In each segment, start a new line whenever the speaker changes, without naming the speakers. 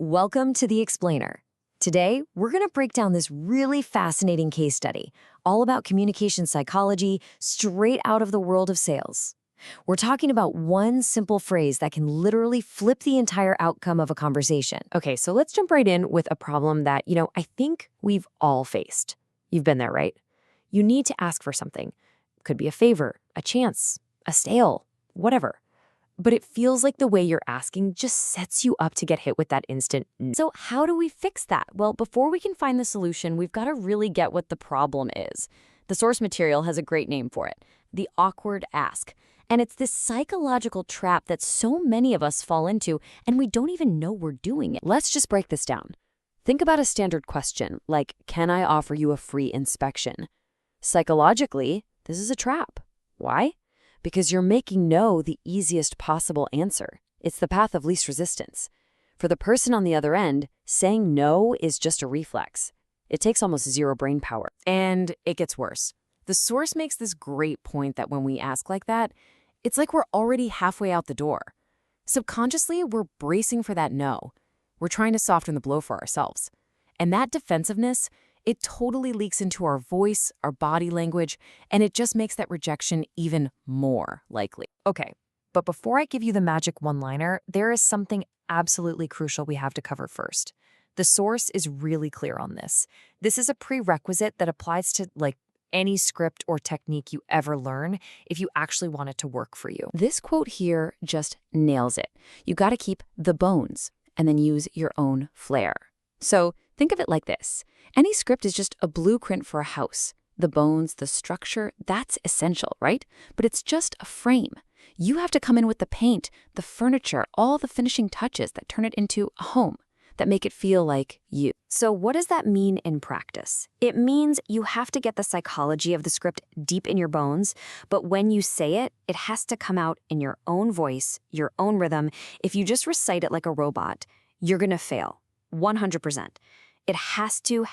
Welcome to The Explainer. Today, we're going to break down this really fascinating case study, all about communication psychology, straight out of the world of sales. We're talking about one simple phrase that can literally flip the entire outcome of a conversation. Okay, so let's jump right in with a problem that, I think we've all faced. You've been there, right? You need to ask for something. Could be a favor, a chance, a sale, whatever. But it feels like the way you're asking just sets you up to get hit with that instant no. So how do we fix that? Well, before we can find the solution, we've got to really get what the problem is. The source material has a great name for it, the awkward ask. And it's this psychological trap that so many of us fall into, and we don't even know we're doing it. Let's just break this down. Think about a standard question, like, can I offer you a free inspection? Psychologically, this is a trap. Why? Because you're making no the easiest possible answer. It's the path of least resistance. For the person on the other end, saying no is just a reflex. It takes almost zero brain power. And it gets worse. The source makes this great point that when we ask like that, it's like we're already halfway out the door. Subconsciously, we're bracing for that no. We're trying to soften the blow for ourselves. And that defensiveness, it totally leaks into our voice, our body language, and it just makes that rejection even more likely. Okay, but before I give you the magic one-liner, there is something absolutely crucial we have to cover first. The source is really clear on this. This is a prerequisite that applies to, any script or technique you ever learn if you actually want it to work for you. This quote here just nails it. You got to keep the bones and then use your own flair. So think of it like this. Any script is just a blueprint for a house. The bones, the structure, that's essential, right? But it's just a frame. You have to come in with the paint, the furniture, all the finishing touches that turn it into a home, that make it feel like you. So what does that mean in practice? It means you have to get the psychology of the script deep in your bones, but when you say it, it has to come out in your own voice, your own rhythm. If you just recite it like a robot, you're going to fail. 100%. It has to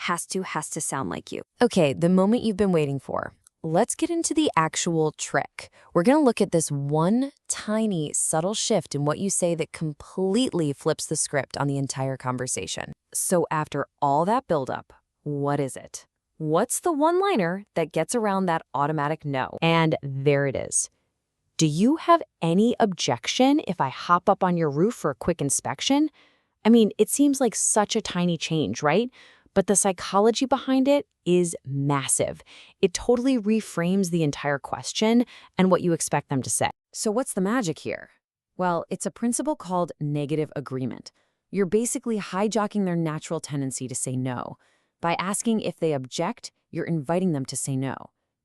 sound like you. Okay, the moment you've been waiting for. Let's get into the actual trick. We're going to look at this one tiny, subtle shift in what you say that completely flips the script on the entire conversation. So after all that buildup, what is it? What's the one-liner that gets around that automatic no? And there it is. Do you have any objection if I hop up on your roof for a quick inspection? I mean, it seems like such a tiny change, right? But the psychology behind it is massive. It totally reframes the entire question and what you expect them to say. So what's the magic here? Well, it's a principle called negative agreement. You're basically hijacking their natural tendency to say no. By asking if they object, you're inviting them to say no.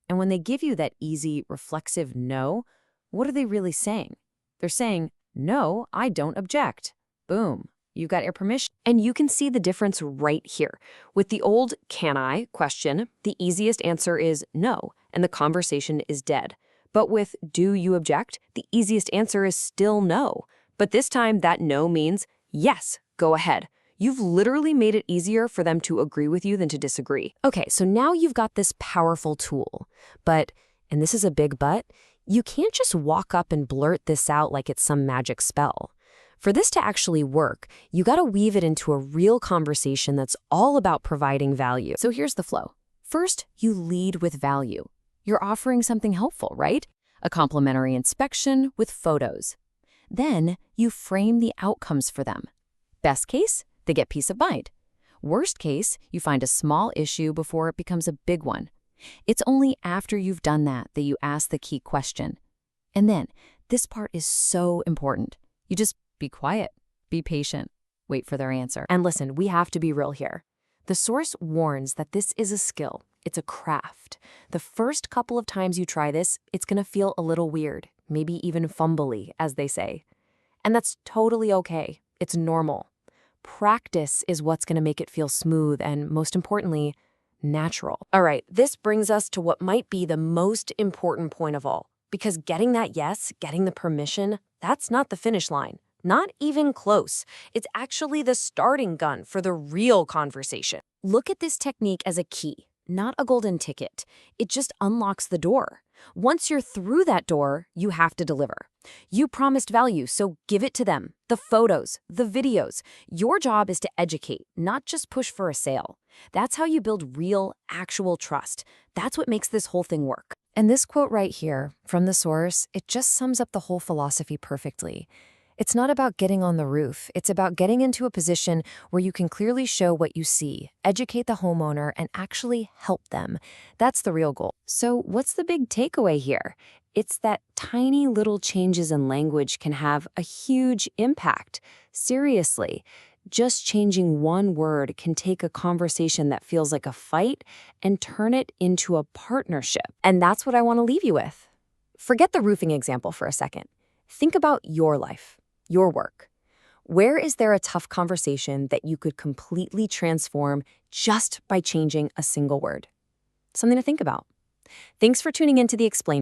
And when they give you that easy, reflexive no, what are they really saying? They're saying, no, I don't object. Boom. You got your permission. And you can see the difference right here. With the old can I question, the easiest answer is no, and the conversation is dead. But with do you object, the easiest answer is still no. But this time that no means yes, go ahead. You've literally made it easier for them to agree with you than to disagree. Okay, so now you've got this powerful tool. But, and this is a big but, you can't just walk up and blurt this out like it's some magic spell. For this to actually work, you got to weave it into a real conversation that's all about providing value. So here's the flow. First, you lead with value. You're offering something helpful, right? A complimentary inspection with photos. Then you frame the outcomes for them. Best case, they get peace of mind. Worst case, you find a small issue before it becomes a big one. It's only after you've done that you ask the key question. And then, this part is so important. You just be quiet, be patient, wait for their answer. And listen, we have to be real here. The source warns that this is a skill. It's a craft. The first couple of times you try this, it's going to feel a little weird, maybe even fumbly, as they say. And that's totally okay. It's normal. Practice is what's going to make it feel smooth and, most importantly, natural. All right, this brings us to what might be the most important point of all. Because getting that yes, getting the permission, that's not the finish line. Not even close. It's actually the starting gun for the real conversation. Look at this technique as a key. not a golden ticket. It just unlocks the door. Once you're through that door, you have to deliver. You promised value, so give it to them. The photos, the videos. Your job is to educate, not just push for a sale. That's how you build real, actual trust. That's what makes this whole thing work. And this quote right here, from the source, it just sums up the whole philosophy perfectly. It's not about getting on the roof. It's about getting into a position where you can clearly show what you see, educate the homeowner, and actually help them. That's the real goal. So what's the big takeaway here? It's that tiny little changes in language can have a huge impact. Seriously, just changing one word can take a conversation that feels like a fight and turn it into a partnership. And that's what I want to leave you with. Forget the roofing example for a second. Think about your life. Your work. Where is there a tough conversation that you could completely transform just by changing a single word? Something to think about. Thanks for tuning in to The Explainer.